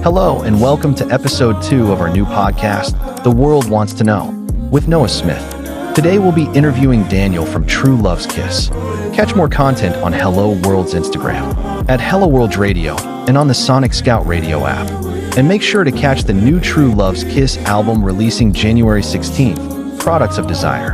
Hello, and welcome to episode 2 of our new podcast, The World Wants to Know, with Noah Smith. Today we'll be interviewing Daniel from True Love's Kiss. Catch more content on Hello World's Instagram, at Hello World Radio, and on the Sonic Scout Radio app. And make sure to catch the new True Love's Kiss album releasing January 16th, Products of Desire.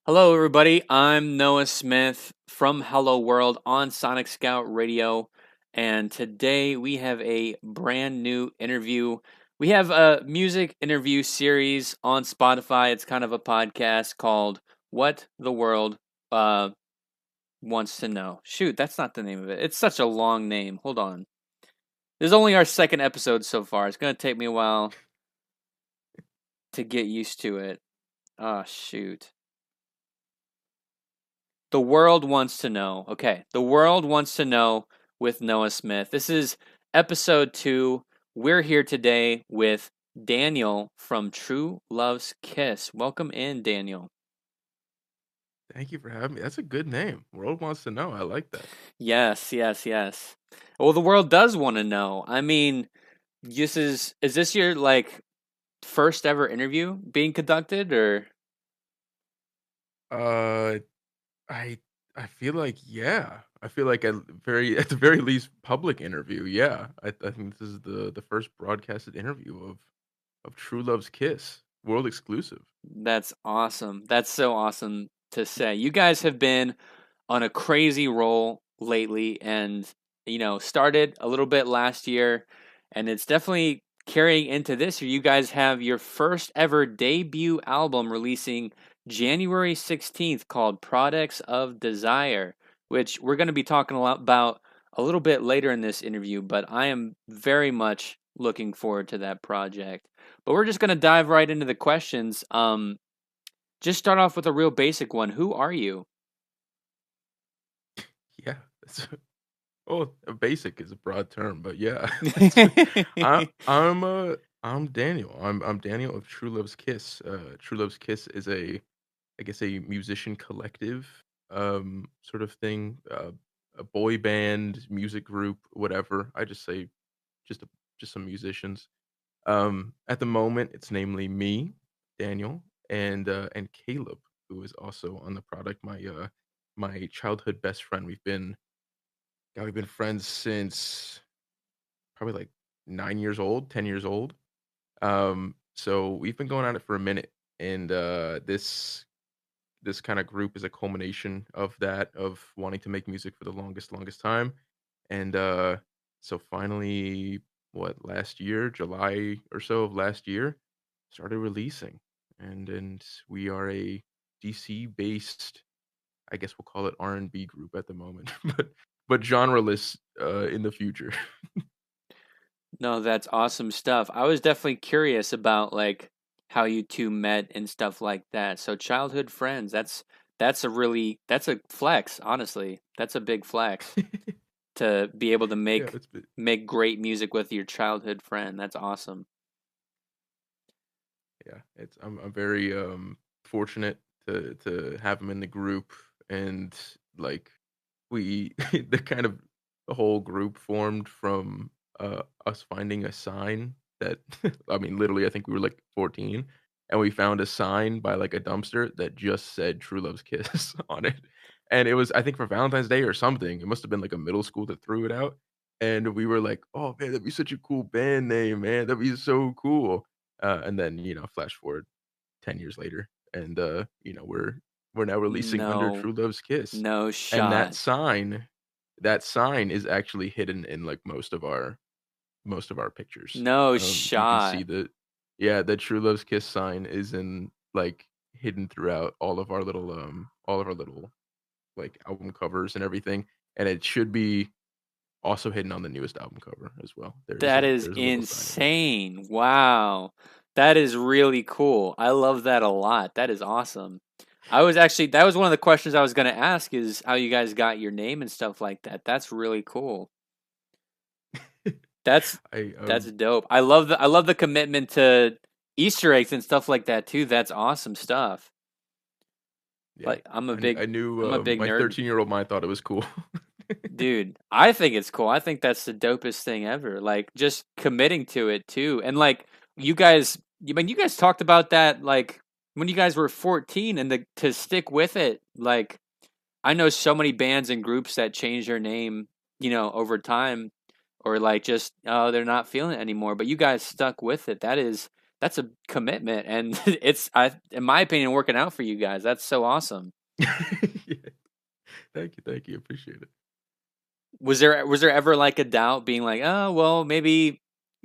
Hello, everybody. I'm Noah Smith from Hello World on Sonic Scout Radio, and today we have a brand new interview. We have a music interview series on Spotify. It's kind of a podcast called What the World Wants to Know. Shoot, that's not the name of it. It's such a long name. Hold on. This is only our second episode so far. It's going to take me a while to get used to it. Oh, shoot. The World Wants to Know. Okay, The World Wants to Know with Noah Smith. This is episode 2. We're here today with Daniel from True Love's Kiss. Welcome in, Daniel. Thank you for having me. That's a good name. World Wants to Know. I like that. Yes. Well, the world does want to know. I mean, is this your first ever interview being conducted, or? I feel like I feel like at the very least public interview. Yeah, I think this is the first broadcasted interview of True Love's Kiss, world exclusive. That's awesome. That's so awesome to say. You guys have been on a crazy roll lately, and started a little bit last year, and it's definitely carrying into this year. You guys have your first ever debut album releasing January 16th called Products of Desire, which we're going to be talking about a little bit later in this interview, but I am very much looking forward to that project. But we're just going to dive right into the questions. Just start off with a real basic one. Who are you? Yeah. Basic is a broad term, but yeah. I'm Daniel. I'm Daniel of True Love's Kiss. True Love's Kiss is a musician collective, sort of thing, a boy band, music group, whatever. I just say just some musicians. At the moment, it's namely me, Daniel, and Caleb, who is also on the product. My childhood best friend. We've been friends since probably like 9 years old, 10 years old. So we've been going at it for a minute, and this kind of group is a culmination of that, of wanting to make music for the longest time. And so finally, last year, July or so of last year, started releasing. And we are a DC based, I guess we'll call it R&B group at the moment, but genreless in the future. No, that's awesome stuff. I was definitely curious about how you two met and stuff like that. So childhood friends, that's a flex, honestly. That's a big flex to be able to make great music with your childhood friend. That's awesome. Yeah, I'm very fortunate to have him in the group, and we the whole group formed from us finding a sign that I mean, literally, I think we were like 14, and we found a sign by a dumpster that just said True Love's Kiss on it. And it was, I think, for Valentine's Day or something. It must have been a middle school that threw it out. And we were like, oh man, that'd be such a cool band name, man. That'd be so cool. And then, flash forward 10 years later, and we're now releasing under True Love's Kiss. No shot. And that sign is actually hidden in most of our pictures. No shot. You can see the True Love's Kiss sign is in hidden throughout all of our little album covers and everything, and it should be also hidden on the newest album cover as well. That is insane. Wow. That is really cool. I love that a lot. That is awesome. That was one of the questions I was going to ask, is how you guys got your name and stuff like that. That's really cool. That's dope. I love the commitment to Easter eggs and stuff like that too. That's awesome stuff. Yeah. Like I'm a I big knew I'm a big my nerd. 13-year-old mind thought it was cool. Dude, I think it's cool. I think that's the dopest thing ever. Like just committing to it too. And like you guys talked about that like when you guys were 14 and to stick with it. Like I know so many bands and groups that change their name, over time or like just oh they're not feeling it anymore, but you guys stuck with it. That's a commitment and it's I in my opinion working out for you guys. That's so awesome. Yeah. Thank you, appreciate it. Was there ever like a doubt being like, "Oh, well, maybe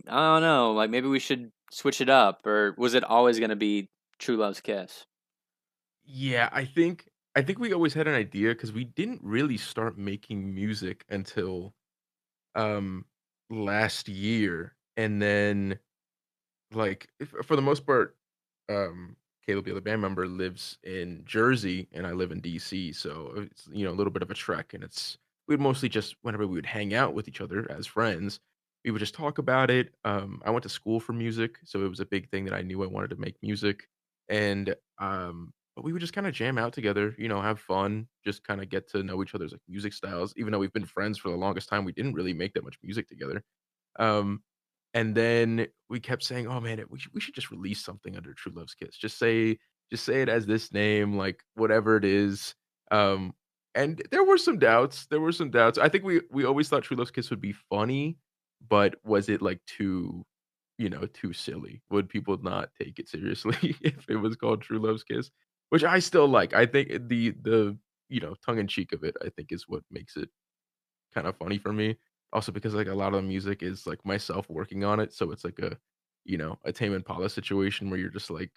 I don't know, like maybe we should switch it up," or was it always going to be True Love's Kiss? Yeah, I think we always had an idea because we didn't really start making music until um last year, and then like for the most part, Caleb, the other band member, lives in Jersey, and I live in DC, so it's a little bit of a trek, and we'd mostly just whenever we would hang out with each other as friends, we would just talk about it. I went to school for music, so it was a big thing that I knew I wanted to make music, and but we would just kind of jam out together, have fun, just kind of get to know each other's like music styles. Even though we've been friends for the longest time, we didn't really make that much music together. Um, and then we kept saying, "Oh man, we should just release something under True Love's Kiss. Just say it as this name, like whatever it is." Um, and there were some doubts. There were some doubts. I think we always thought True Love's Kiss would be funny, but was it like too silly? Would people not take it seriously if it was called True Love's Kiss? Which I still like. I think the tongue in cheek of it, I think, is what makes it kind of funny for me. Also because like a lot of the music is like myself working on it, so it's like a Tame Impala situation where you're just like,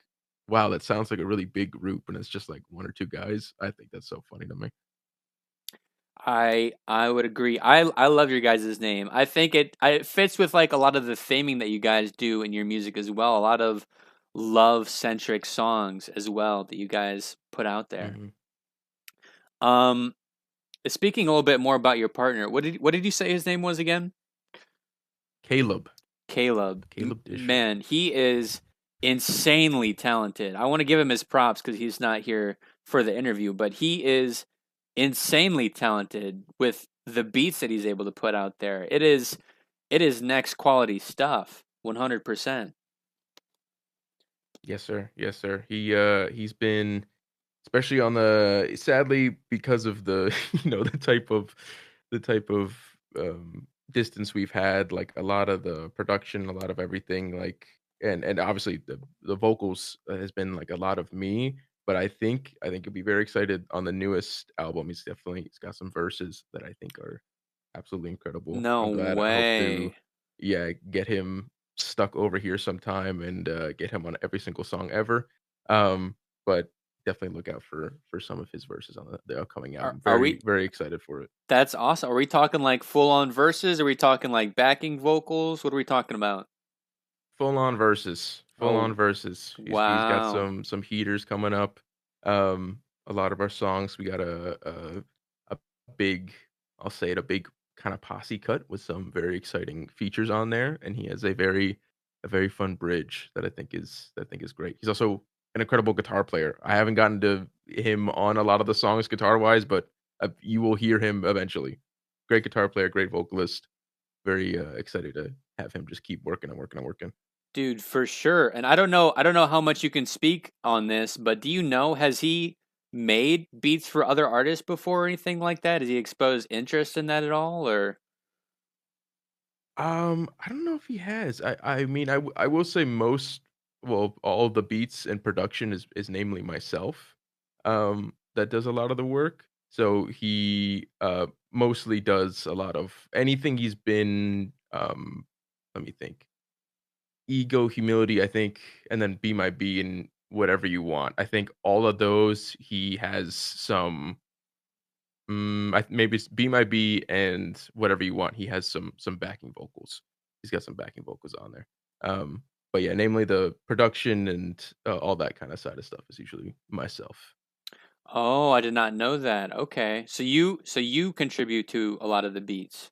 wow, that sounds like a really big group, and it's just like one or two guys. I think that's so funny to me. I would agree. I love your guys' name. I think it fits with like a lot of the theming that you guys do in your music as well. A lot of love centric songs as well that you guys put out there. Mhm. Um, speaking a little bit more about your partner, what did you say his name was again? Caleb. Caleb. Caleb Disher. Man, he is insanely talented. I want to give him his props because he's not here for the interview, but he is insanely talented with the beats that he's able to put out there. It is next quality stuff. 100%. Yes, sir. Yes, sir. He's been especially on the sadly because of the the type of distance we've had, like a lot of the production, a lot of everything, like and obviously the vocals has been like a lot of me, but I think you'll be very excited on the newest album. He's got some verses that I think are absolutely incredible. No I'm glad. I hope to, way. yeah, get him stuck over here sometime and get him on every single song ever. But definitely look out for some of his verses on the upcoming album. Are Very we very excited for it. That's awesome. Are we talking like full on verses? Are we talking like backing vocals? What are we talking about? Full on verses. Full on Oh, verses. He's got wow. some heaters coming up. A lot of our songs, we got a big, I'll say it, a big kind of posse cut with some very exciting features on there, and he has a very fun bridge that I think is great. He's also an incredible guitar player. I haven't gotten to him on a lot of the songs guitar wise, but you will hear him eventually. Great guitar player, great vocalist. Very excited to have him just keep working and working and working. Dude, for sure. And I don't know how much you can speak on this, but do you know has he made beats for other artists before or anything like that? Has he exposed interest in that at all or I don't know if he has. I mean, I will say all of the beats and production is namely myself, that does a lot of the work. So he, mostly does a lot of anything he's been, let me think, Ego, Humility, I think, and then Be My Be and Whatever You Want. I think all of those he has some. Maybe it's Be My Be and Whatever You Want. He has some backing vocals. He's got some backing vocals on there. But yeah, namely the production and all that kind of side of stuff is usually myself. Oh, I did not know that. Okay. So you contribute to a lot of the beats.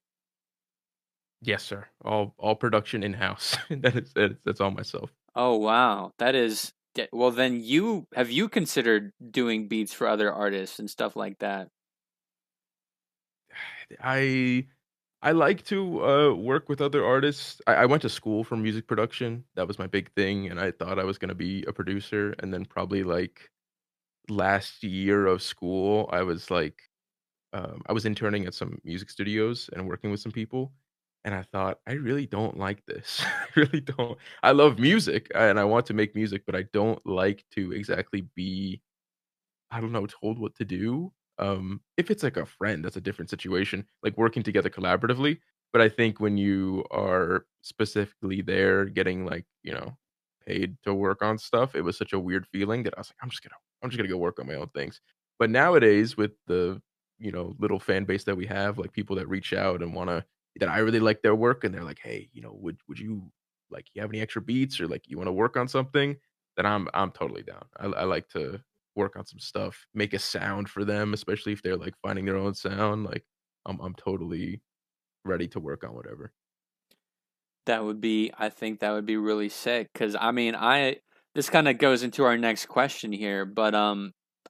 Yes, sir. All production in house. That's all myself. Oh, wow. Well, then you considered doing beats for other artists and stuff like that? I I like to work with other artists. I went to school for music production. That was my big thing, and I thought I was gonna be a producer. And then probably like last year of school, I was like, I was interning at some music studios and working with some people, and I thought I really don't like this. I really don't. I love music and I want to make music, but I don't like to exactly be, I don't know, told what to do. If it's like a friend, that's a different situation, like working together collaboratively. But I think when you are specifically there getting like, paid to work on stuff, it was such a weird feeling that I was like, I'm just gonna go work on my own things. But nowadays with the, little fan base that we have, like people that reach out and wanna that I really like their work and they're like, hey, would you like you have any extra beats or like you want to work on something? Then I'm totally down. I like to work on some stuff, make a sound for them, especially if they're, like, finding their own sound, like, I'm totally ready to work on whatever. I think that would be really sick. Cause I mean, I this kinda goes into our next question here, but,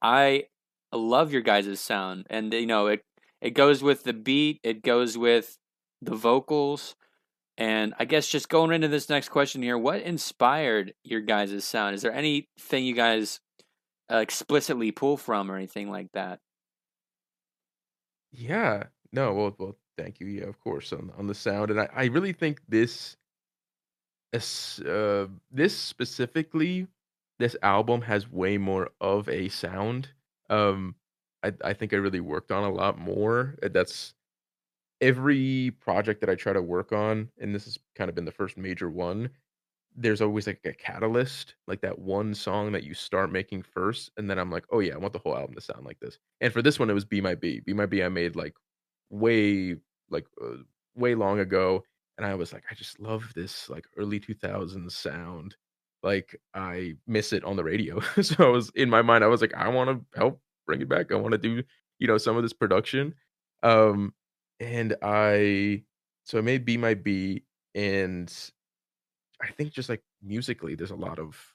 I love your guys' sound, and, it goes with the beat, it goes with the vocals, and I guess just going into this next question here, what inspired your guys' sound? Is there anything you guys, explicitly pull from or anything like that? Yeah. No, well, thank you, yeah, of course, on the sound, and I really think this specifically, this album has way more of a sound. Um, I think I really worked on a lot more, that's every project that I try to work on, and this has kind of been the first major one. There's always, like, a catalyst, like that one song that you start making first, and then I'm like, "Oh, yeah, I want the whole album to sound like this." And for this one, it was Be My Bee. Be My Bee I made, way like, way long ago, and I was like, "I just love this, like, early 2000s sound." Like, I miss it on the radio. So I was in my mind, I was like, "I wanna help bring it back. I wanna do, some of this production." Um, and I made Be My Bee, and I think just, like, musically, there's a lot of,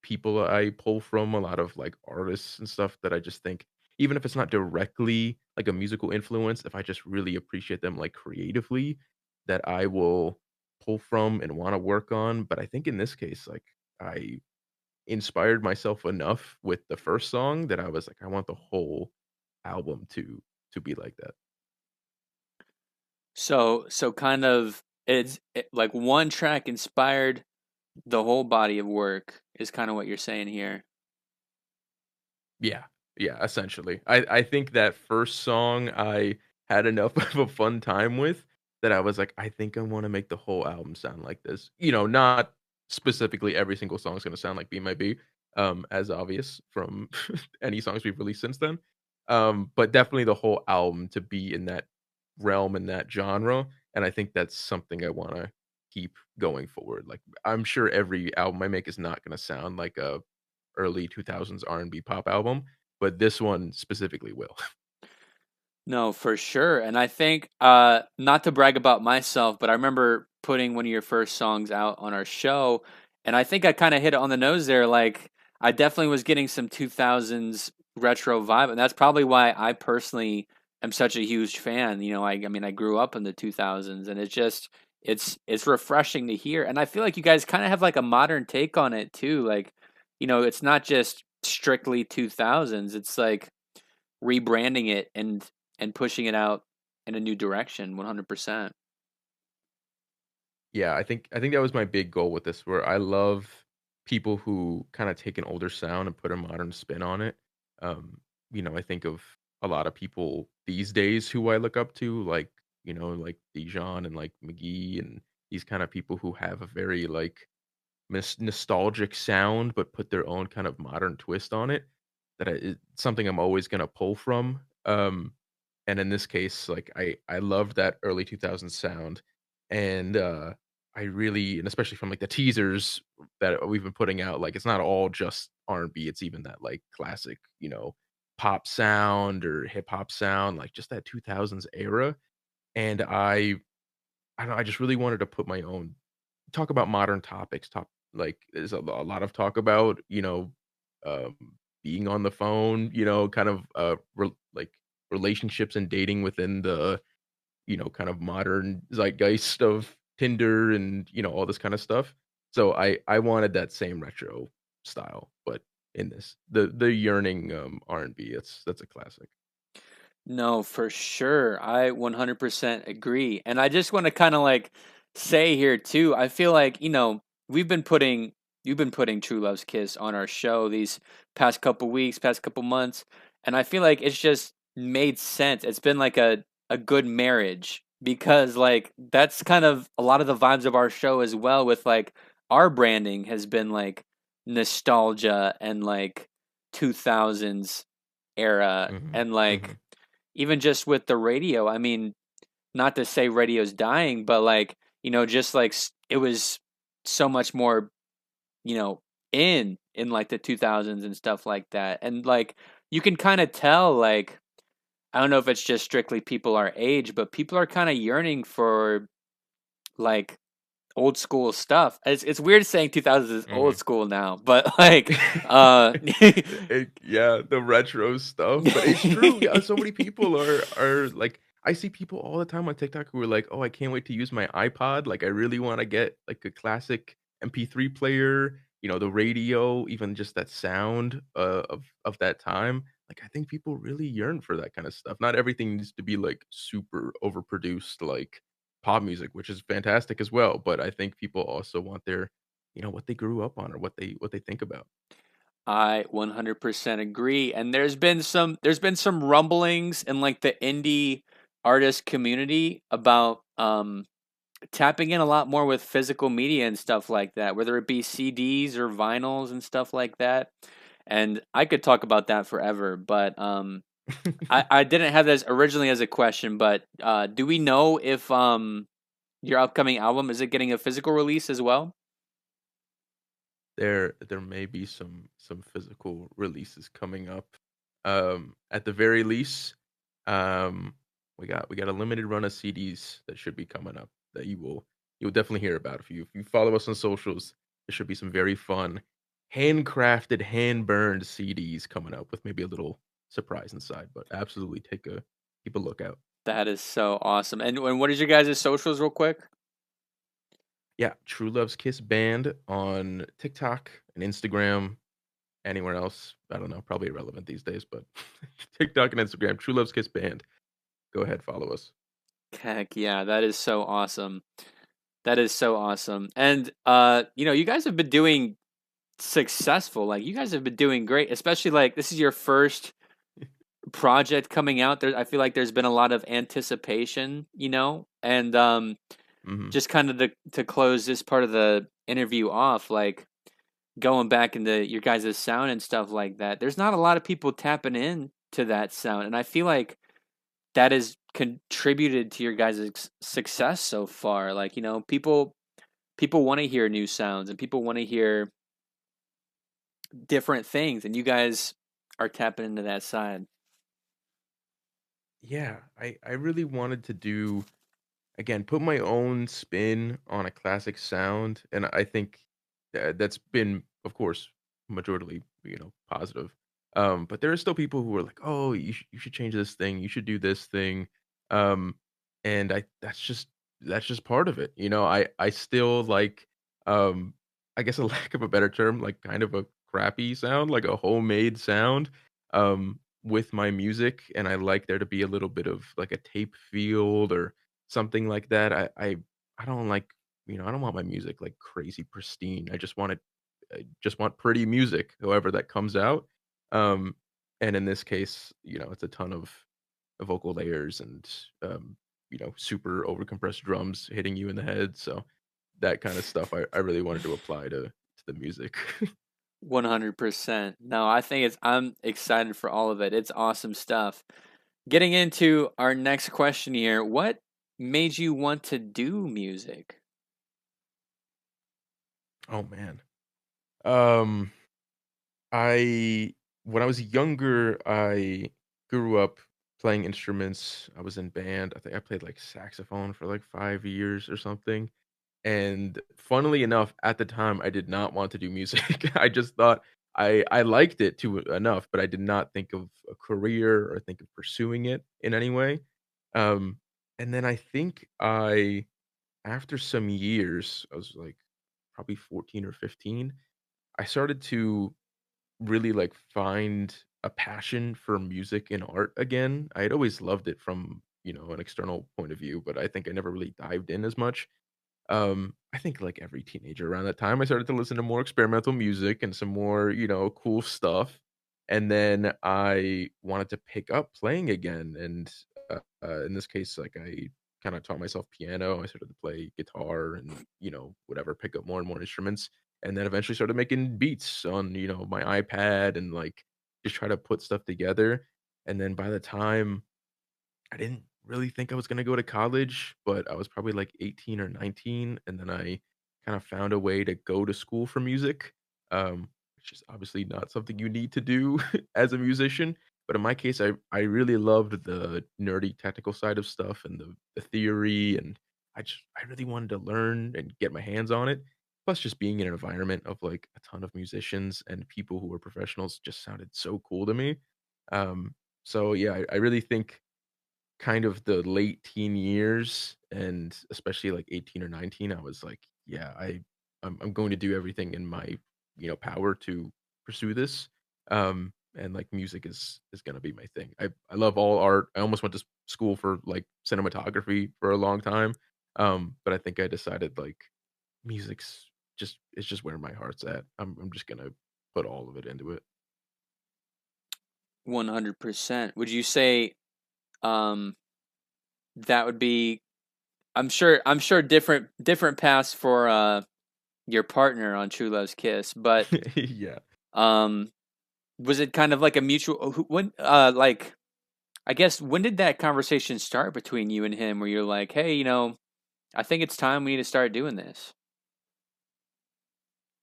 people I pull from, a lot of, like, artists and stuff that I just think even if it's not directly, like, a musical influence, if I just really appreciate them, like, creatively, that I will pull from and wanna work on, but I think in this case, like, I inspired myself enough with the first song that I was like, "I want the whole album to be like that." So kind of like one track inspired the whole body of work is kind of what you're saying here. Yeah. Yeah, essentially. I think that first song I had enough of a fun time with that I was like, "I think I wanna make the whole album sound like this." Not specifically every single song is gonna sound like Be My Bee, as obvious from any songs we've released since then. But definitely the whole album to be in that realm, in that genre, and I think that's something I wanna keep going forward. Like, I'm sure every album I make is not gonna sound like a early 2000s R&B pop album, but this one specifically will. No, for sure. And I think not to brag about myself, but I remember putting one of your first songs out on our show, and I think I kind of hit it on the nose there. Like I definitely was getting some 2000s retro vibe, and that's probably why I personally am such a huge fan. I mean I grew up in the 2000s, and it's refreshing to hear. And I feel like you guys kind of have like a modern take on it too. Like, it's not just strictly 2000s. It's like rebranding it and pushing it out in a new direction 100%. Yeah, I think that was my big goal with this, where I love people who kinda take an older sound and put a modern spin on it. I think of a lot of people these days who I look up to, like Dijon and, like, McGee and these kind of people who have a very, like, nostalgic sound, but put their own kind of modern twist on it, that it's something I'm always gonna pull from. And in this case, like, I loved that early 2000s sound, and, I really and especially from, like, the teasers that we've been putting out, like, it's not all just R&B, it's even that, like, classic, pop sound or hip hop sound, like, just that 2000s era, and I don't know, I just really wanted to put my own talk about modern topics, like, there's a lot of talk about, um, being on the phone, kind of, like, relationships and dating within the, kind of modern zeitgeist of Tinder and, all this kinda stuff. So I wanted that same retro style, but in this. The yearning, R&B, that's a classic. No, for sure. I 100% agree. And I just want to kind of like say here too, I feel like, we've been putting you've been putting True Love's Kiss on our show these past couple weeks, past couple months, and I feel like it's just made sense. It's been like a good marriage because like that's kind of a lot of the vibes of our show as well with like our branding has been like nostalgia and like 2000s era Mhm, and like mhm. even just with the radio, I mean, not to say radio's dying, but like, just like it was so much more, you know, in like the 2000s and stuff like that. And like you can kind of tell like I don't know if it's just strictly people our age, but people are kind of yearning for like old school stuff. It's weird saying 2000s is old Mhm. school now, but like uh Yeah, the retro stuff, but it's true, yeah, so many people are like I see people all the time on TikTok who are like, "Oh, I can't wait to use my iPod, like, I really wanna get, like, a classic MP3 player," the radio, even just that sound, of that time. Like, I think people really yearn for that kinda stuff. Not everything needs to be, like, super overproduced, like, pop music, which is fantastic as well, but I think people also want their what they grew up on or what they think about. I 100% agree. And there's been some rumblings in like the indie artist community about tapping in a lot more with physical media and stuff like that, whether it be CDs or vinyls and stuff like that. And I could talk about that forever, but I didn't have this originally as a question, but do we know if your upcoming album is it getting a physical release as well? There may be some physical releases coming up. At the very least, um, we got a limited run of CDs that should be coming up that you'll definitely hear about if you follow us on socials. There should be some very fun, handcrafted, hand burned CDs coming up with maybe a little surprise inside. But absolutely keep a lookout. That is so awesome. And what is your guys' socials real quick? Yeah, True Love's Kiss Band on TikTok and Instagram. Anywhere else, I don't know, probably irrelevant these days, but TikTok and Instagram, True Love's Kiss Band. Go ahead, follow us. Heck yeah, that is so awesome. That is so awesome. And you guys have been doing successful. Like you guys have been doing great, especially like this is your first project coming out. There I feel like there's been a lot of anticipation, And Mhm. just kind of to close this part of the interview off, like going back into your guys' sound and stuff like that. There's not a lot of people tapping in to that sound, and I feel like that has contributed to your guys' success so far. Like, people want to hear new sounds and people want to hear different things, and you guys are tapping into that side. Yeah, I really wanted to do again, put my own spin on a classic sound, and I think that's been, of course, majorly, positive. But there are still people who are like, "Oh, you should change this thing. You should do this thing." Um, and I that's just part of it. I still like, um, I guess a lack of a better term, like kind of a crappy sound, like a homemade sound. With my music, and I like there to be a little bit of like a tape field or something like that. I don't like, I don't want my music like crazy pristine. I just want pretty music, however that comes out. Um, and in this case, it's a ton of vocal layers and super overcompressed drums hitting you in the head. So that kind of stuff I really wanted to apply to the music. 100%. No, I think I'm excited for all of it. It's awesome stuff. Getting into our next question here, what made you want to do music? Oh man. Um I when I was younger, I grew up playing instruments. I was in band. I think I played like saxophone for like 5 years or something. And funnily enough, at the time, I did not want to do music. I just thought I liked it to enough, but I did not think of a career or think of pursuing it in any way. Um, and then I think after some years, I was like probably 14 or 15, I started to really like find a passion for music and art again. I had always loved it from, an external point of view, but I think I never really dived in as much. I think like every teenager around that time, I started to listen to more experimental music and some more, cool stuff. And then I wanted to pick up playing again. And in this case, like I kind of taught myself piano. I started to play guitar and, whatever, pick up more and more instruments. And then eventually started making beats on, my iPad and like just try to put stuff together. And then by the time I didn't really think I was gonna go to college, but I was probably like 18 or 19, and then I kind of found a way to go to school for music, which is obviously not something you need to do as a musician. But in my case, I really loved the nerdy technical side of stuff and the theory, and I really wanted to learn and get my hands on it. Plus, just being in an environment of like a ton of musicians and people who were professionals just sounded so cool to me. So yeah, I really think kind of the late teen years and especially like 18 or 19, I was like, yeah, I'm going to do everything in my, power to pursue this. And like music is gonna be my thing. I love all art. I almost went to school for like cinematography for a long time. But I think I decided like music's just it's just where my heart's at. I'm just gonna put all of it into it. 100%. Would you say um that would be I'm sure different paths for your partner on True Love's Kiss, but Yeah. um was it kind of like a mutual when like I guess when did that conversation start between you and him where you're like, "Hey, I think it's time we need to start doing this."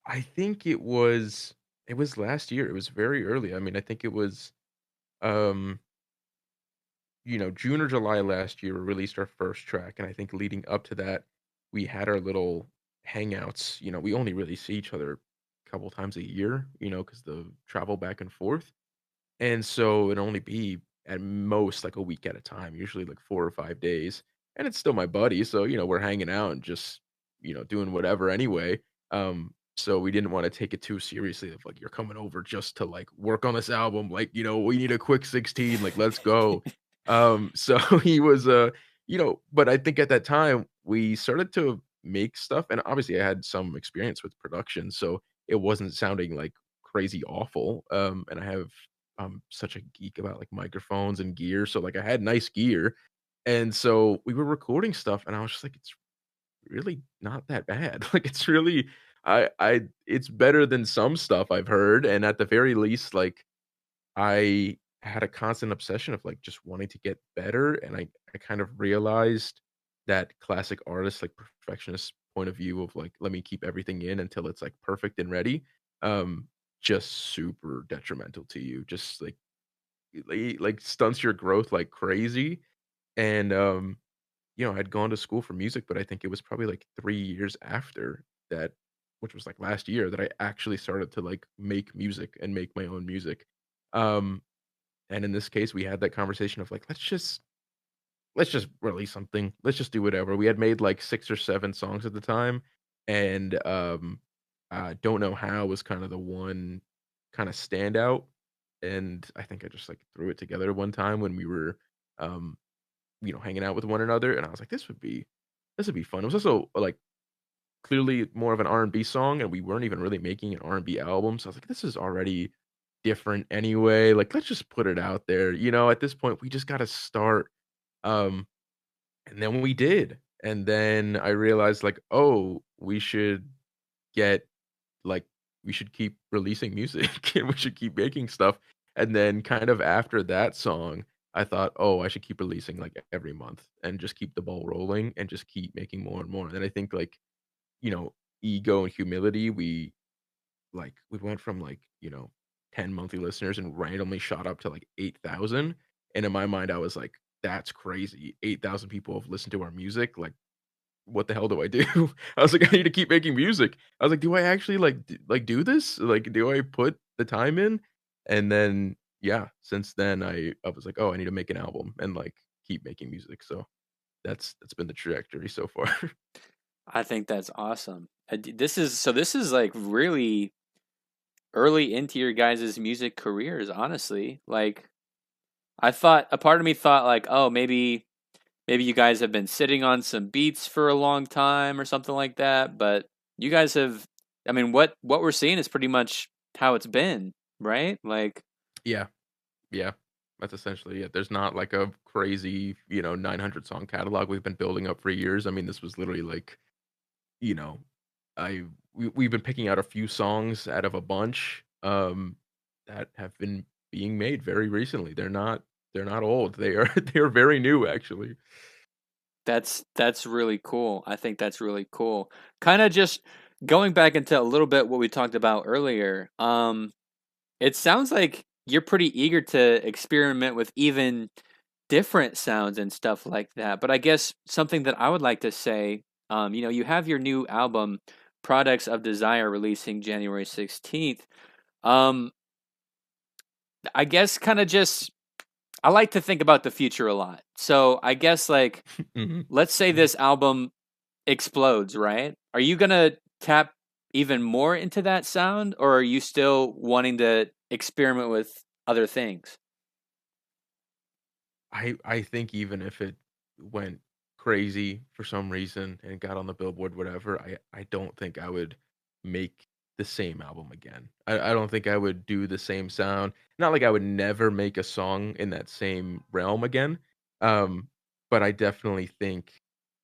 I think it was last year. It was very early. I mean, I think it was um, June or July last year we released our first track, and I think leading up to that, we had our little hangouts. We only really see each other a couple times a year, because the travel back and forth. And so it'd only be at most like a week at a time, usually like 4 or 5 days. And it's still my buddy, so, we're hanging out and just, doing whatever anyway. So we didn't wanna take it too seriously of like, "You're coming over just to, like, work on this album, like, we need a quick 16, like, let's go." So he was, but I think at that time, we started to make stuff, and obviously I had some experience with production, so it wasn't sounding, like, crazy awful, and I'm such a geek about, like, microphones and gear, so, like, I had nice gear, and so we were recording stuff, and I was just like, "It's really not that bad." Like, it's really it's better than some stuff I've heard, and at the very least, like, I had a constant obsession of, like, just wanting to get better, and I kind of realized that classic artist, like, perfectionist point of view of, like, "Let me keep everything in until it's, like, perfect and ready," um, just super detrimental to you, just, like, stunts your growth like crazy, and, I'd gone to school for music, but I think it was probably, like, 3 years after that, which was, like, last year, that I actually started to, like, make music and make my own music. Um, and in this case, we had that conversation of, like, let's just release something. Let's just do whatever. We had made, like, 6 or 7 songs at the time, and, Don't Know How was kinda the one kinda standout, and I think I just, like, threw it together one time when we were, um, hanging out with one another, and I was like, this would be fun." It was also, like, clearly more of an R&B song, and we weren't even really making an R&B album, so I was like, "This is already different anyway, like, let's just put it out there." At this point, we just gotta start, um and then we did, and then I realized, like, "Oh, get like, we should keep releasing music, and we should keep making stuff." And then kind of after that song, I thought, "Oh, I should keep releasing, like, every month and just keep the ball rolling and just keep making more and more." And I think, like, you know, ego and humility, we went from, like, 10 monthly listeners and randomly shot up to, like, 8,000, and in my mind, I was like, "That's crazy. 8,000 people have listened to our music, like, what the hell do I do? I was like, I need to keep making music. I was like, do I actually do this? Like, do I put the time in? And then yeah, since then I was like, oh, I need to make an album and like keep making music. So that's been the trajectory so far. I think that's awesome. This is like really early into your guys' music careers, honestly. Like I thought a part of me thought like, oh, maybe you guys have been sitting on some beats for a long time or something like that, but you guys have I mean, what we're seeing is pretty much how it's been, right? Like Yeah. Yeah. That's essentially it. There's not like a crazy, 900 song catalog we've been building up for years. I mean, this was literally like, you know, I we've been picking out a few songs out of a bunch that have been being made very recently. They're not old. They are they're very new actually. that's really cool. I think that's really cool. Kind of just going back into a little bit what we talked about earlier. It sounds like you're pretty eager to experiment with even different sounds and stuff like that. But I guess something that I would like to say, you have your new album, Products of Desire, releasing January 16th. Um, I guess kind of just, I like to think about the future a lot. So I guess like, Mhm. let's say Mhm. this album explodes, right? Are you going to tap even more into that sound, or are you still wanting to experiment with other things? I think even if it went crazy for some reason and got on the Billboard, whatever, I don't think I would make the same album again. I don't think I would do the same sound. Not like I would never make a song in that same realm again. Um, but I definitely think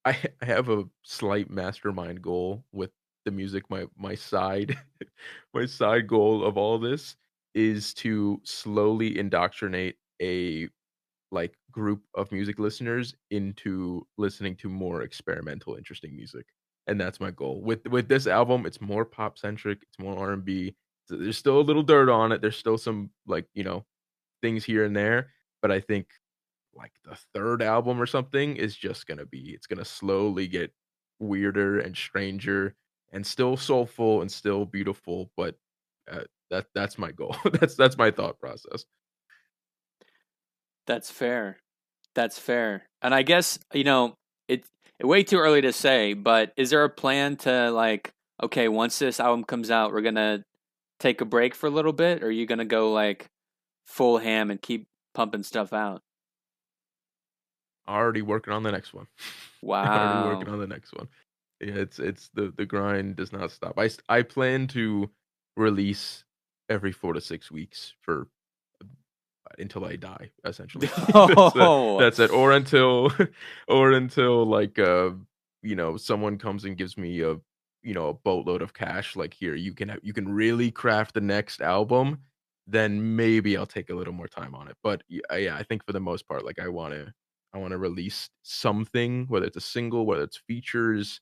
I have a slight mastermind goal with the music. My side my side goal of all this is to slowly indoctrinate a like group of music listeners into listening to more experimental, interesting music, and that's my goal. With this album, it's more pop centric, it's more R&B. So there's still a little dirt on it. There's still some like, things here and there, but I think like the third album or something is just gonna be it's gonna slowly get weirder and stranger and still soulful and still beautiful, but that's my goal. That's my thought process. That's fair. That's fair. And I guess, it's way too early to say, but is there a plan to like, okay, once this album comes out, we're gonna take a break for a little bit, or are you gonna go like full ham and keep pumping stuff out? Already working on the next one. Already working Wow. on the next one. Yeah, it's the grind does not stop. I plan to release every 4 to 6 weeks for until I die, essentially. Oh, That's it, or until or until, like, someone comes and gives me a boatload of cash, like, "Here, you can really craft the next album," then maybe I'll take a little more time on it, but yeah, I think for the most part, like, I wanna release something, whether it's a single, whether it's features,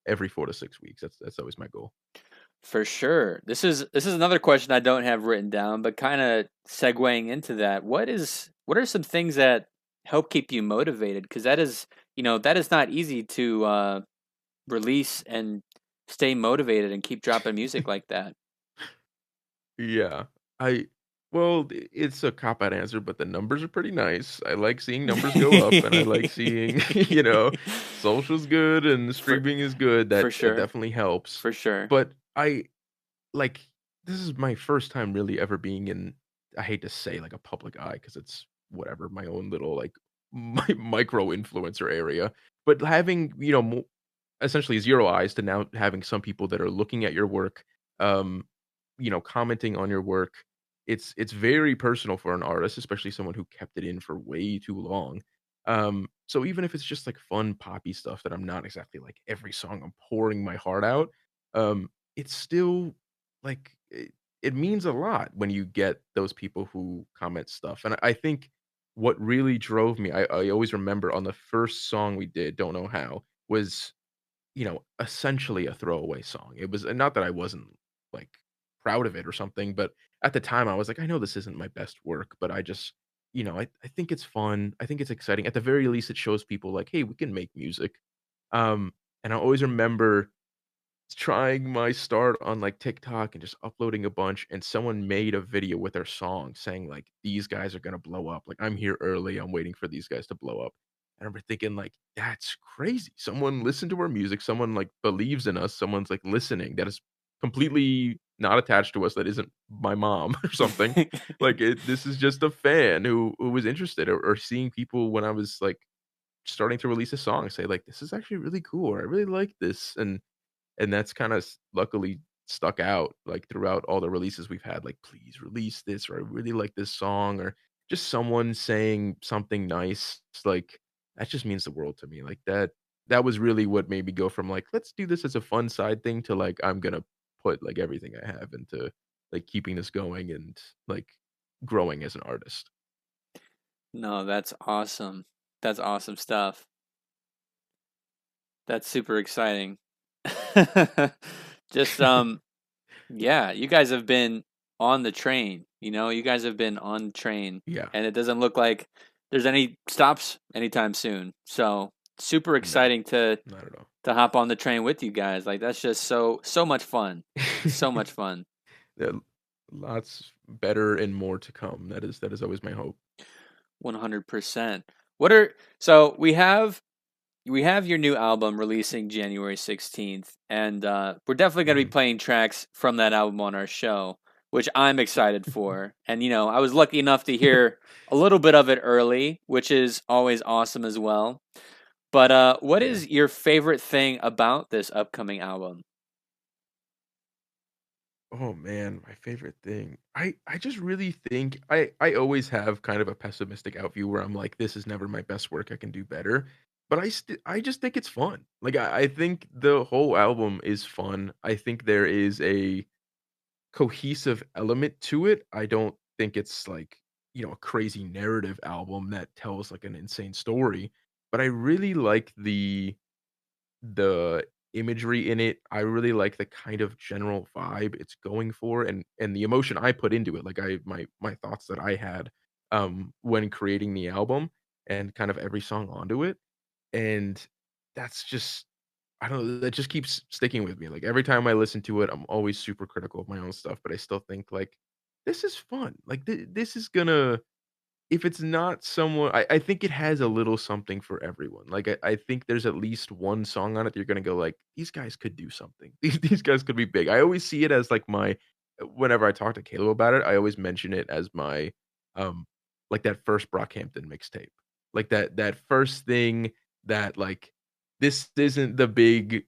every 4 to 6 weeks. That's always my goal. for sure. This is another question I don't have written down, but kind of segueing into that. What are some things that help keep you motivated? Because that is not easy to release and stay motivated and keep dropping music like that. Yeah. I well, it's a cop out answer, but the numbers are pretty nice. I like seeing numbers go up and I like seeing, social's good and for streaming is good. for That sure, definitely helps. for sure. But I like this is my first time really ever being in I hate to say like a public eye because it's whatever, my own little like micro influencer area. But having, essentially 0 eyes to now having some people that are looking at your work, um, commenting on your work. It's very personal for an artist, especially someone who kept it in for way too long. So even if it's just like fun poppy stuff that I'm not exactly like every song I'm pouring my heart out, it's still like it means a lot when you get those people who comment stuff. And I think what really drove me, I always remember on the first song we did, Don't Know How, was essentially a throwaway song. It was and not that I wasn't, like, proud of it or something, but at the time, I was like, "I know this isn't my best work, but I just I think it's fun. I think it's exciting." At the very least, it shows people like, "Hey, we can make music." Um, and I always remember trying my start on, like, TikTok and just uploading a bunch, and someone made a video with their song saying, like, "These guys are gonna blow up, like, I'm here early, I'm waiting for these guys to blow up." And I remember thinking, like, "That's crazy. Someone listened to our music, someone, like, believes in us, someone's, like, listening that is completely not attached to us, that isn't my mom or something. Like, this is just a fan who was interested or seeing people when I was, like, starting to release a song say, like, "This is actually really cool," or, "I really like this," and that's kinda luckily stuck out, like, throughout all the releases we've had, like, "Please release this," or, "I really like this song," or just someone saying something nice, it's like, that just means the world to me, like, that was really what made me go from, like, "Let's do this as a fun side thing," to, like, "I'm gonna put, like, everything I have into, like, keeping this going and, like, growing as an artist." No, that's awesome. That's awesome stuff. That's super exciting. Just yeah, you guys have been on the train, you know? You guys have been on the train Yeah. and it doesn't look like there's any stops anytime soon. So, super No. exciting to Not at all. hop on the train with you guys. Like that's just so much fun. So much fun. Yeah, lots better and more to come. That is always my hope. 100%. What are so we have your new album releasing January 16th, and we're definitely going to be Mhm. playing tracks from that album on our show, which I'm excited for. And, you know, I was lucky enough to hear a little bit of it early, which is always awesome as well. But what Yeah. is your favorite thing about this upcoming album? Oh man, my favorite thing. I just really think I always have kind of a pessimistic outview where I'm like, this is never my best work. I can do better. But I just think it's fun. Like I think the whole album is fun. I think there is a cohesive element to it. I don't think it's like, a crazy narrative album that tells like an insane story. But I really like the imagery in it. I really like the kind of general vibe it's going for and the emotion I put into it. Like my thoughts that I had when creating the album and kind of every song onto it. And that's just I don't know, that just keeps sticking with me. Like every time I listen to it, I'm always super critical of my own stuff, but I still think like this is fun. Like this is gonna if it's not someone I think it has a little something for everyone. Like, I think there's at least one song on it that you're gonna go like, "These guys could do something. These guys could be big." I always see it as, like, my whenever I talk to Caleb about it, I always mention it as my, um, like, that first Brockhampton mixtape. Like, that first thing that, like, this isn't the big,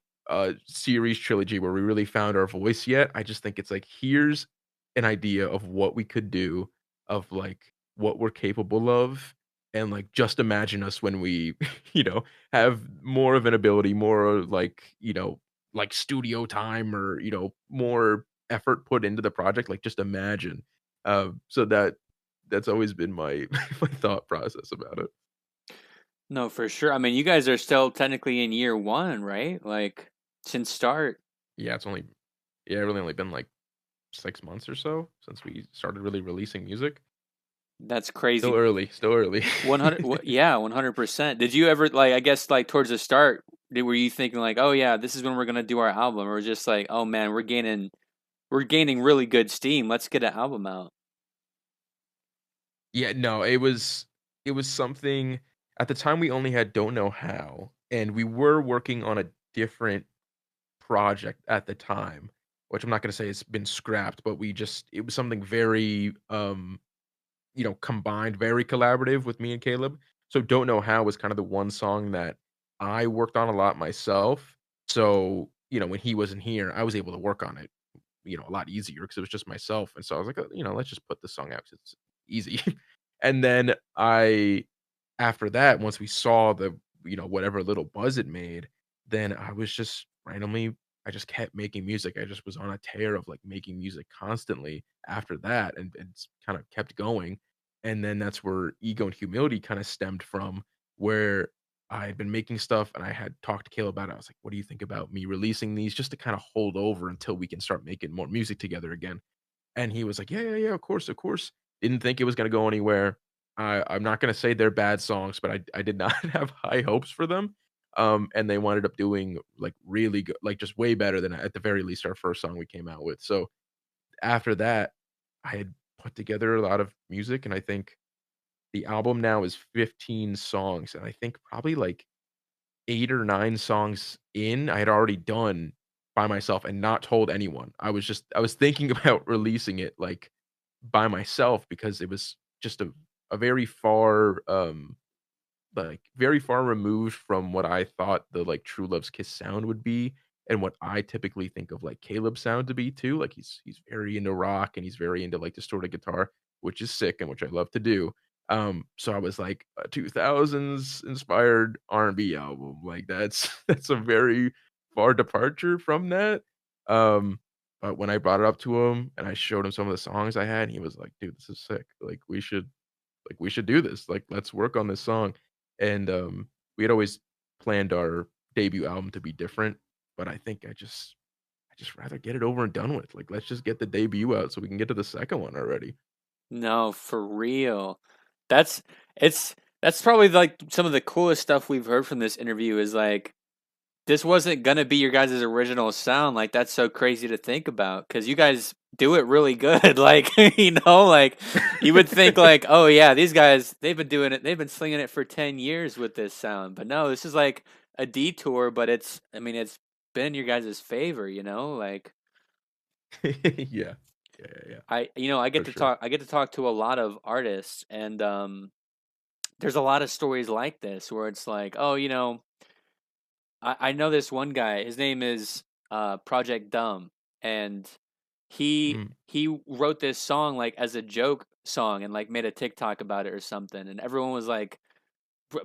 series trilogy where we really found our voice yet. I just think it's like, here's an idea of what we could do, of, like, what we're capable of, and, like, just imagine us when we, have more of an ability, more, like, like, studio time or, more effort put into the project, like, just imagine. So that's always been my my thought process about it. No, for sure. I mean, you guys are still technically in year one, right? Like, since start. Yeah, really only been, like, 6 months or so since we started really releasing music. That's Still crazy. early, still early. 100 yeah, 100%. Did you ever like I guess like towards the start, were you thinking like, "Oh yeah, this is when we're going to do our album," or just like, "Oh man, we're gaining really good steam. Let's get an album out." Yeah, no, it was something at the time we only had Don't Know How, and we were working on a different project at the time, which I'm not gonna say it's been scrapped, but it was something very, combined, very collaborative with me and Caleb. So Don't Know How was kind of the one song that I worked on a lot myself. So, when he wasn't here, I was able to work on it, a lot easier because it was just myself. And so I was like, let's just put the song out 'cause it's easy. And then after that, once we saw whatever little buzz it made, then I was just randomly, I just kept making music. I just was on a tear of like making music constantly after that and it's kind of kept going. And then that's where ego and humility kind of stemmed from, where I had been making stuff and I had talked to Caleb about it. I was like, what do you think about me releasing these just to kind of hold over until we can start making more music together again? And he was like, "Yeah, yeah, yeah, of course, of course." Didn't think it was gonna go anywhere. I'm not gonna say they're bad songs, but I did not have high hopes for them. And they wound up doing like really good, like just way better than at the very least our first song we came out with. So after that, I had put together a lot of music, and I think the album now is 15 songs, and I think probably like 8 or 9 songs in, I had already done by myself and not told anyone. I was thinking about releasing it, like, by myself because it was just a very far, like, very far removed from what I thought the, like, True Love's Kiss sound would be, and what I typically think of, like, Caleb's sound to be too. Like, he's very into rock, and he's very into, like, distorted guitar, which is sick and which I love to do. So I was like, a 2000s inspired R&B album, like, that's that's a very far departure from that. Um, but when I brought it up to him and I showed him some of the songs I had, he was like, "Dude, this is sick. We should do this. Like, let's work on this song." And, we had always planned our debut album to be different, but I just rather get it over and done with. Like, let's just get the debut out so we can get to the second one already. No, for real. That's it's that's probably like some of the coolest stuff we've heard from this interview is like this wasn't gonna be your guys' original sound. Like that's so crazy to think about because you guys do it really good. Like like you would think like, oh yeah, these guys they've been doing it, they've been slinging it for 10 years with this sound. But no, this is like a detour, but it's been in your guys' favor. Like Yeah. Yeah, I get for to sure. talk to a lot of artists, and there's a lot of stories like this where it's like, oh, I know this one guy. His name is Project Dumb, and Mm. he wrote this song like as a joke song and like made a TikTok about it or something, and everyone was like,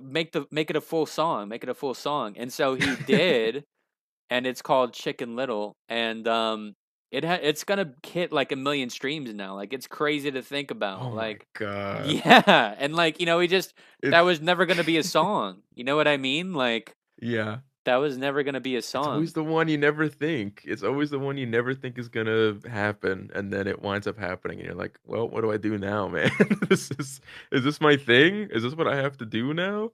Make it a full song, make it a full song," and so he did, and it's called Chicken Little, and it's gonna hit like 1 million streams now. Like it's crazy to think Oh about. my Like, god. yeah, and like he just that It's was never gonna be a song. You know what I mean? Like yeah. that was never gonna be a It's always song. the one you never think. It's always the one you never think is gonna happen, and then it winds up happening, and you're like, "Well, what do I do now, man? This is this my thing? Is this what I have to do now?"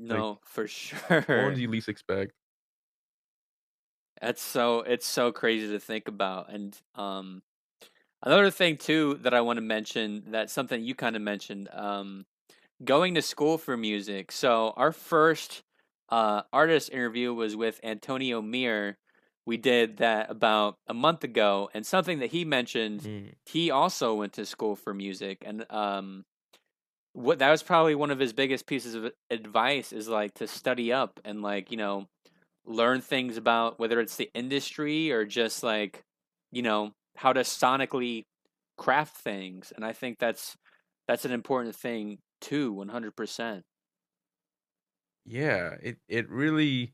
Like, No, for the ones sure. you least expect. It's so crazy to think about. And another thing too that I want to mention, that's something you kind of mentioned. Going to school for music. So our first artist interview was with Antonio Mir. We did that about a month ago, and something that he mentioned, Mm. he also went to school for music, and what that was probably one of his biggest pieces of advice is like to study up and like learn things about whether it's the industry or just like how to sonically craft things, and I think that's an important thing too, 100%. Yeah, it really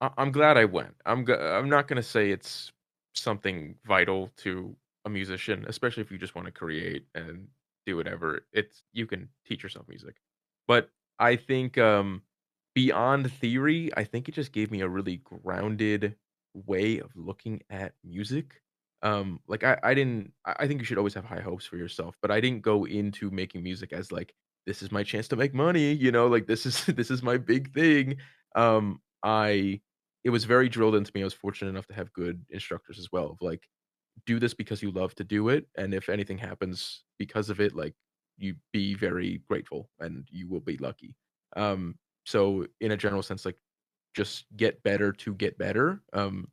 I'm glad I went. I'm not gonna say it's something vital to a musician, especially if you just wanna create and do whatever. It's you can teach yourself music. But I think, beyond theory, I think it just gave me a really grounded way of looking at music. Like, I didn't I think you should always have high hopes for yourself, but I didn't go into making music as, like, "This is my chance to make money," like, "This is this is my big thing." I It was very drilled into me. I was fortunate enough to have good instructors as well of, like, do this because you love to do it, and if anything happens because of it, like, you be very grateful and you will be lucky. So in a general sense, like, just get better to get better,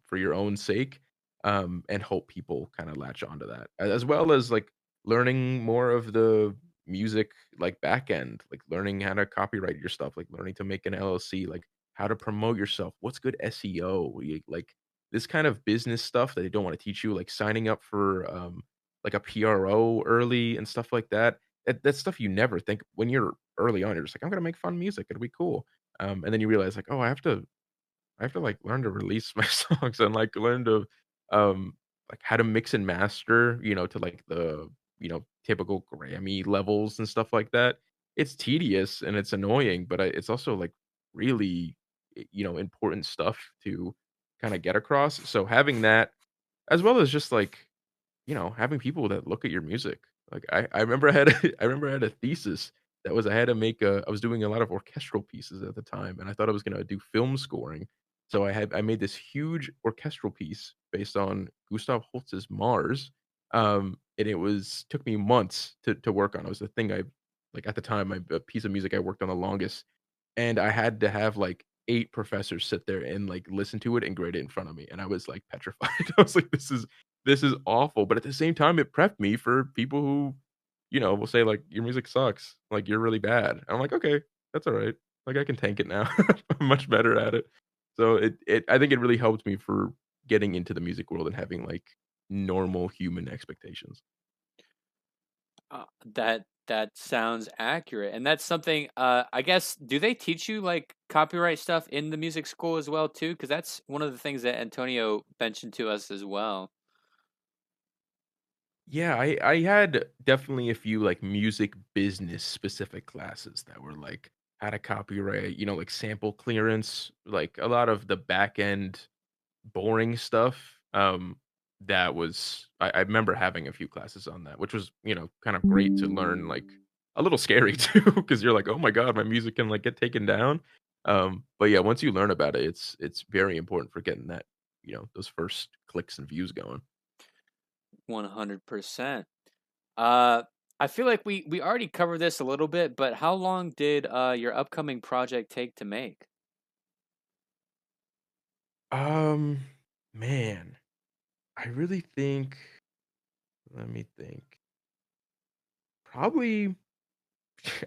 for your own sake, and hope people kinda latch onto that, as well as, like, learning more of the music, like, back end, like, learning how to copyright your stuff, like, learning to make an LLC, like, how to promote yourself, what's good SEO, like, this kind of business stuff that they don't wanna teach you, like signing up for, like, a PRO early and stuff like that. That's stuff you never think when you're early on, you're just like, "I'm gonna make fun music, it'll be cool." And then you realize, like, "Oh, I have to, like, learn to release my songs and, like, learn to, like, how to mix and master, to, like, the, typical Grammy levels and stuff like that. It's tedious and it's annoying, but it's also, like, really, important stuff to kinda get across. So having that, as well as just, like, having people that look at your music. Like, I remember I had a I remember I had a thesis That was I had to make a I was doing a lot of orchestral pieces at the time, and I thought I was gonna do film scoring. So I made this huge orchestral piece based on Gustav Holst's Mars, and it was took me months to work on. It was the thing I like, at the time, a piece of music I worked on the longest, and I had to have, like, 8 professors sit there and, like, listen to it and grade it in front of me, and I was, like, petrified. I was like, "This is awful," but at the same time, it prepped me for people who, will say, like, "Your music sucks, like, you're really bad." I'm like, "Okay, that's alright. Like, I can tank it now. I'm much better at it." So it I think it really helped me for getting into the music world and having, like, normal human expectations. That sounds accurate, and that's something. I guess do they teach you like copyright stuff in the music school as well too? Because that's one of the things that Antonio mentioned to us as well. Yeah, I had definitely a few, like, music business specific classes that were, like, how to copyright, like, sample clearance, like, a lot of the back end boring stuff, that was I remember having a few classes on that, which was, kind of great to learn, like, a little scary too, because 'cause you're like, "Oh my god, my music can, like, get taken down." But yeah, once you learn about it, it's very important for getting that, those first clicks and views going. 100%. Uh, I feel like we already covered this a little bit, but how long did your upcoming project take to make? Um, man, I really think let me think. Probably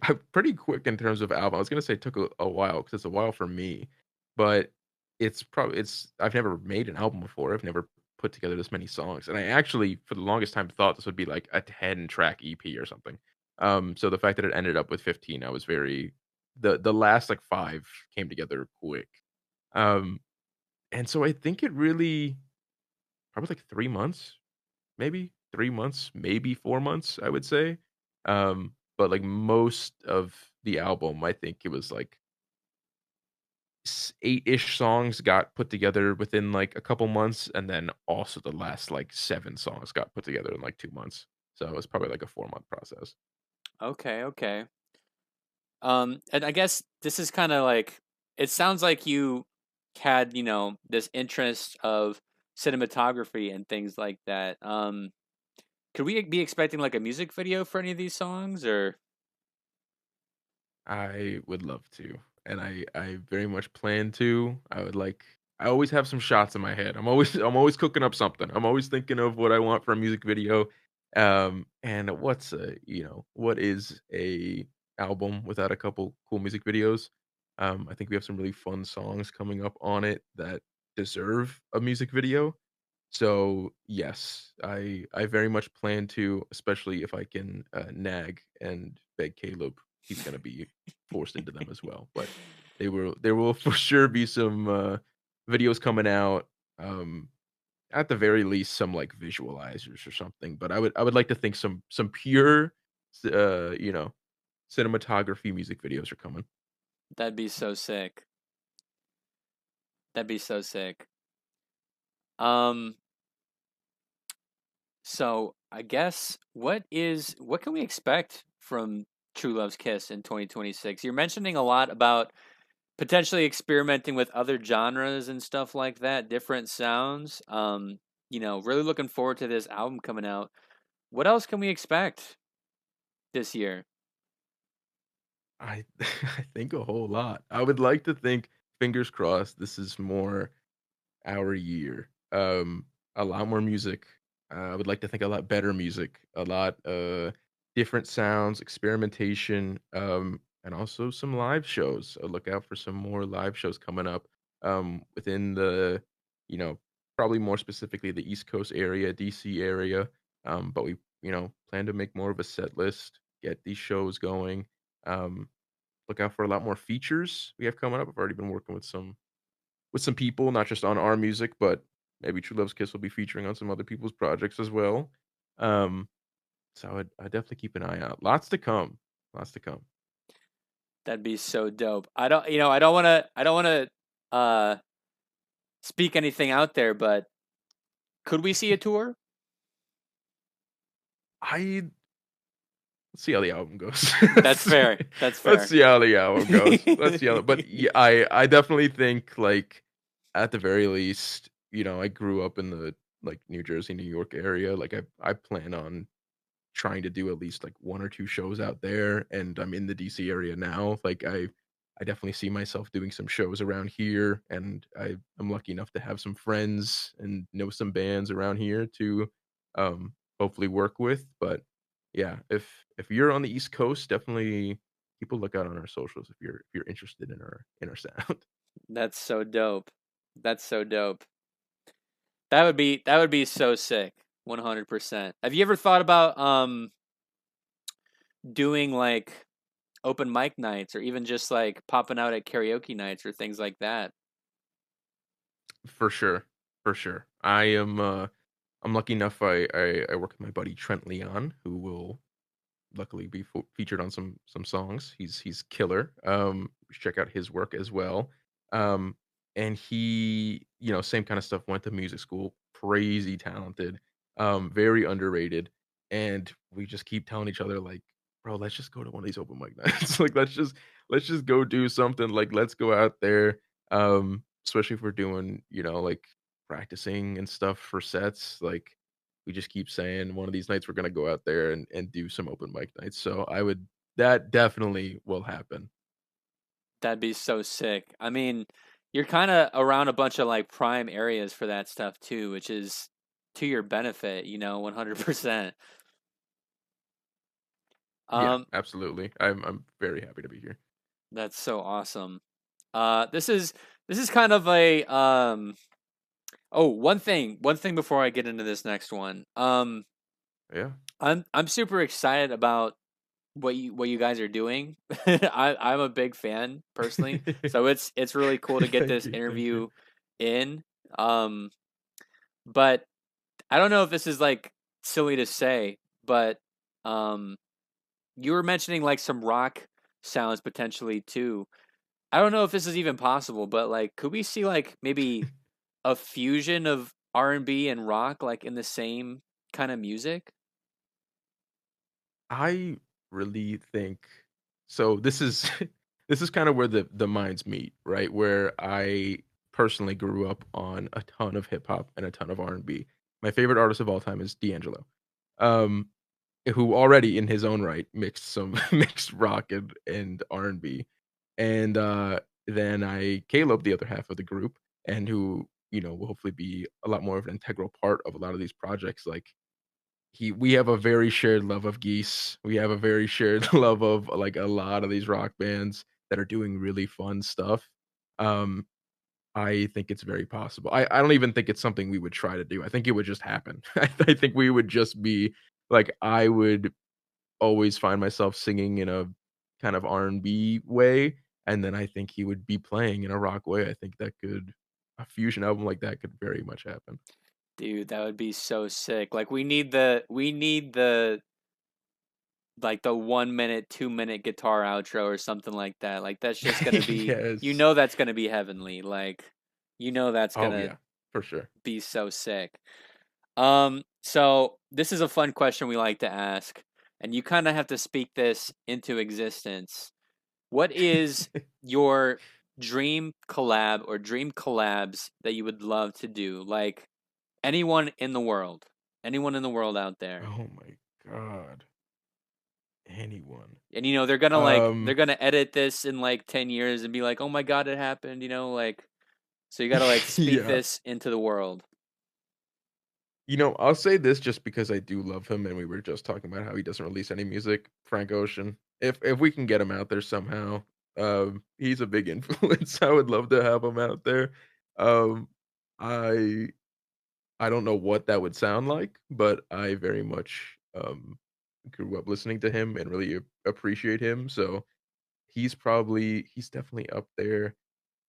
I'm pretty quick in terms of album. I was gonna say it took a while because it's a while for me, but it's I've never made an album before. I've never put together this many songs, and I actually, for the longest time, thought this would be like a 10-track EP or something. So the fact that it ended up with 15, I was very the last like 5 came together quick. Um, and so I think it really probably like 3 months. Maybe 3 months, maybe 4 months, I would say. But, like, most of the album, I think it was, like, 8-ish songs got put together within, like, a couple months, and then also the last, like, 7 songs got put together in, like, 2 months. So, it was probably, like, a 4-month process. Okay, okay. And I guess this is kind of like it sounds like you had, this interest of cinematography and things like that. Could we be expecting like a music video for any of these songs or I would love to, and I very much plan to. I always have some shots in my head. I'm always cooking up something. I'm always thinking of what I want for a music video. And what is a album without a couple cool music videos? I think we have some really fun songs coming up on it that deserve a music video. So, yes, I very much plan to, especially if I can, nag and beg Caleb, he's gonna be forced into them as well, but there will for sure be some, videos coming out, um, at the very least, some, like, visualizers or something, but I would like to think some pure, c cinematography music videos are coming. that'd be so sick. That'd be so sick. Um, so I guess what can we expect from True Love's Kiss in 2026? You're mentioning a lot about potentially experimenting with other genres and stuff like that, different sounds. Really looking forward to this album coming out. What else can we expect this year? I I think a whole lot. I would like to think, fingers crossed, this is more our year. A lot more music. I would like to think a lot better music, a lot different sounds, experimentation, and also some live shows. Look out for some more live shows coming up within the, you know, probably more specifically the East Coast area, DC area. But we, plan to make more of a set list, get these shows going. Um, Look out for a lot more features we have coming up. I've already been working with some people, not just on our music, but maybe True Love's Kiss will be featuring on some other people's projects as well. Um, so I'd definitely keep an eye out. Lots to come. Lots to come. That'd be so dope. I don't want to uh speak anything out there, but could we see a tour? I let's see how the album goes. That's fair. That's Let's fair. see how the album goes. Let's see how. But yeah, I definitely think like at the very least, I grew up in the like New Jersey, New York area. Like I plan on trying to do at least like one or two shows out there, and I'm in the DC area now. Like I definitely see myself doing some shows around here, and I'm lucky enough to have some friends and know some bands around here to hopefully work with. But yeah, if you're on the East Coast, definitely keep a lookout on our socials if you're interested in our sound. That's so dope. That's so dope. That would be so sick. 100%. Have you ever thought about doing like open mic nights or even just like popping out at karaoke nights or things like that? For sure, for sure. I'm lucky enough. I work with my buddy Trent Leon, who will luckily be featured on some songs. He's killer. You should check out his work as well. Um, and he, same kind of stuff. Went to music school, crazy talented, very underrated. And we just keep telling each other like, bro, let's just go to one of these open mic nights. Like, let's just go do something. Like, let's go out there. Especially if we're doing, like practicing and stuff for sets. Like we just keep saying one of these nights we're gonna go out there and do some open mic nights. So that definitely will happen. That'd be so sick. I mean, you're kind of around a bunch of like prime areas for that stuff too, which is to your benefit, 100%. Yeah, Um, absolutely. I'm very happy to be here. that's so awesome. This is kind of a oh, one thing before I get into this next one. Yeah. I'm super excited about what you guys are doing. I'm a big fan personally, so it's really cool to get Thank this you. Thank you. interview in. Um, but I don't know if this is like silly to say, but um, you were mentioning like some rock sounds potentially too. I don't know if this is even possible, but like, could we see like maybe a fusion of R&B and rock like in the same kind of music? I really think so. This is this is kind of where the minds meet, right? Where I personally grew up on a ton of hip hop and a ton of R&B. My favorite artist of all time is D'Angelo. Um, who already in his own right mixed some mixed rock and R&B. And then I Caleb, the other half of the group, and who, will hopefully be a lot more of an integral part of a lot of these projects. Like we have a very shared love of Geese. We have a very shared love of like a lot of these rock bands that are doing really fun stuff. Um, I think it's very possible. I don't even think it's something we would try to do. I think it would just happen. I think we would just be like I would always find myself singing in a kind of R&B way, and then I think he would be playing in a rock way. I think that could a fusion album like that could very much happen. Dude, that would be so sick. Like we need the like the 1 minute, 2 minute guitar outro or something like that. Like that's just gonna be Yes. that's gonna be heavenly. Like that's Oh, gonna yeah, for sure. be so sick. So this is a fun question we like to ask, and you kind of have to speak this into existence. What is your dream collab or dream collabs that you would love to do? Like anyone in the world out there. Oh my god. Anyone. And they're gonna Um, they're gonna edit this in like 10 years and be like, oh my god, it happened. Like so you gotta like speak yeah. this into the world. I'll say this just because I do love him, and we were just talking about how he doesn't release any music. Frank Ocean. If we can get him out there somehow, he's a big influence. I would love to have him out there. Um, I I don't know what that would sound like, but I very much grew up listening to him and really appreciate him. So he's definitely up there.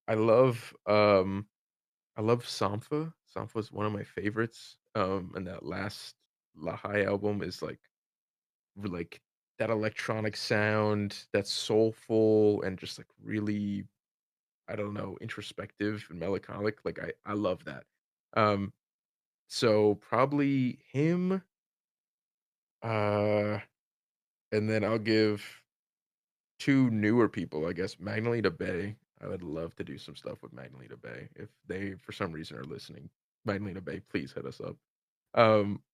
I love I love Sampha. Sampha is one of my favorites. And that last Lahai album is like that electronic sound that's soulful and just like really, I don't know, introspective and melancholic. Like I love that. Um, so probably him. Uh, and then I'll give two newer people, I guess, Magdalena Bay. I would love to do some stuff with Magdalena Bay. If they, for some reason, are listening, Magdalena Bay, please hit us up.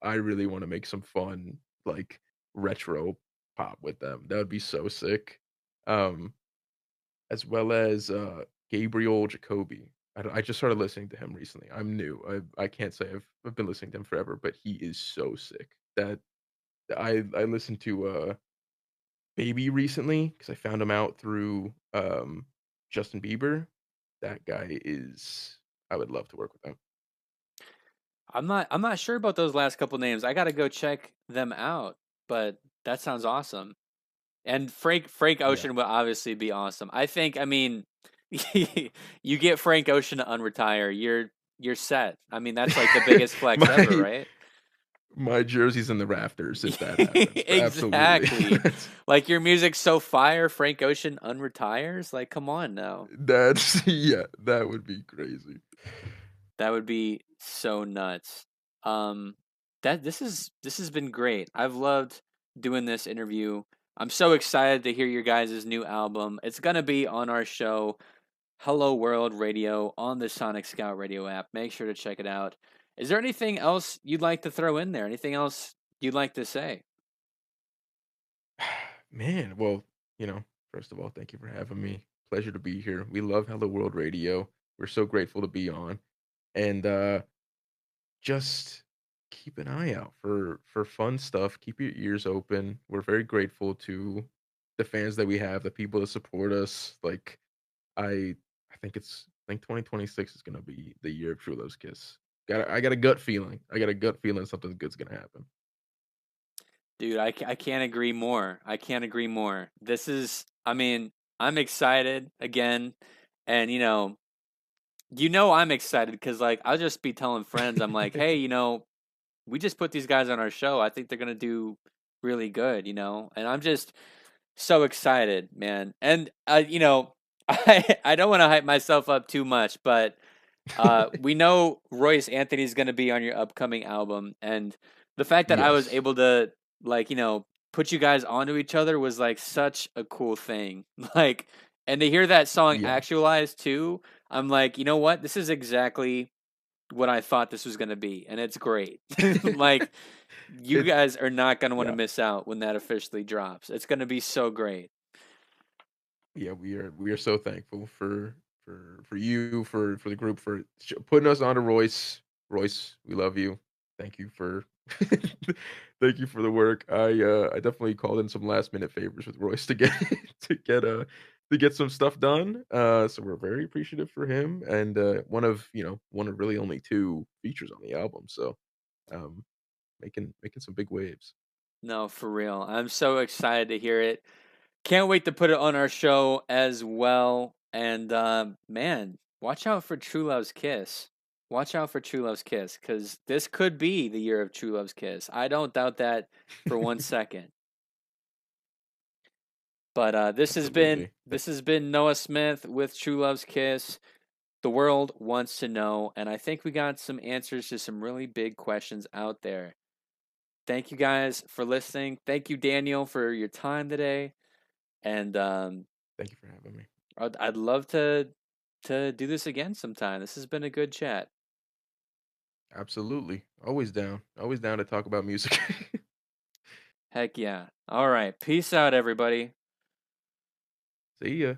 I really want to make some fun, like retro pop with them. That would be so sick. Um, as well as Gabriel Jacoby. I just started listening to him recently. I'm new. I can't say I've been listening to him forever, but he is so sick. That I listened to Baby recently because I found him out through Justin Bieber. That guy is. I would love to work with him. I'm not sure about those last couple names. I gotta go check them out, but that sounds awesome. And Frank Yeah. Ocean would obviously be awesome. I mean, you get Frank Ocean to unretire, you're set. I mean, that's like the biggest flex ever, my right? my jersey's in the rafters if that happens. Absolutely. Exactly. Like your music's so fire, Frank Ocean unretires? Like, come on now. That's yeah, that would be crazy. That would be so nuts. Um, that this has been great. I've loved doing this interview. I'm so excited to hear your guys' new album. It's gonna be on our show, Hello World Radio, on the Sonic Scout Radio app. Make sure to check it out. Is there anything else you'd like to throw in there? Anything else you'd like to say? Man, well, first of all, thank you for having me. Pleasure to be here. We love Hello World Radio. We're so grateful to be on. And just keep an eye out for fun stuff. Keep your ears open. We're very grateful to the fans that we have, the people that support us. Like I I think 2026 is gonna be the year of True Love's Kiss. I got a gut feeling. I got a gut feeling something good's gonna happen. Dude, I can't agree more. I can't agree more. I mean, I'm excited again. And, I'm excited because, like, I'll just be telling friends, I'm like, hey, we just put these guys on our show. I think they're going to do really good. And I'm just so excited, man. And, I don't want to hype myself up too much, but we know Royce Anthony's going to be on your upcoming album, and the fact that I was Yes. able to like put you guys onto each other was like such a cool thing. Like, and to hear that song Yeah. actualized too, I'm like, you know what? This is exactly what I thought this was going to be, and it's great. Like, you It guys are not going to want to yeah. miss out when that officially drops. It's going to be so great. Yeah, we are so thankful for you, for the group, for putting us onto Royce. Royce, we love you. Thank you for thank you for the work. I definitely called in some last minute favors with Royce to get to get to get some stuff done. So we're very appreciative for him, and one of really only two features on the album. So um making some big waves. No, for real. I'm so excited to hear it. Can't wait to put it on our show as well. And man, watch out for True Love's Kiss. Watch out for True Love's Kiss, because this could be the year of True Love's Kiss. I don't doubt that for 1 second. But Absolutely. this has been Noah Smith with True Love's Kiss. The world wants to know, and I think we got some answers to some really big questions out there. Thank you guys for listening. Thank you, Daniel, for your time today. And Thank you for having me. I'd love to do this again sometime. This has been a good chat. Absolutely. Always down. Always down to talk about music. Heck yeah. All right. Peace out, everybody. See ya.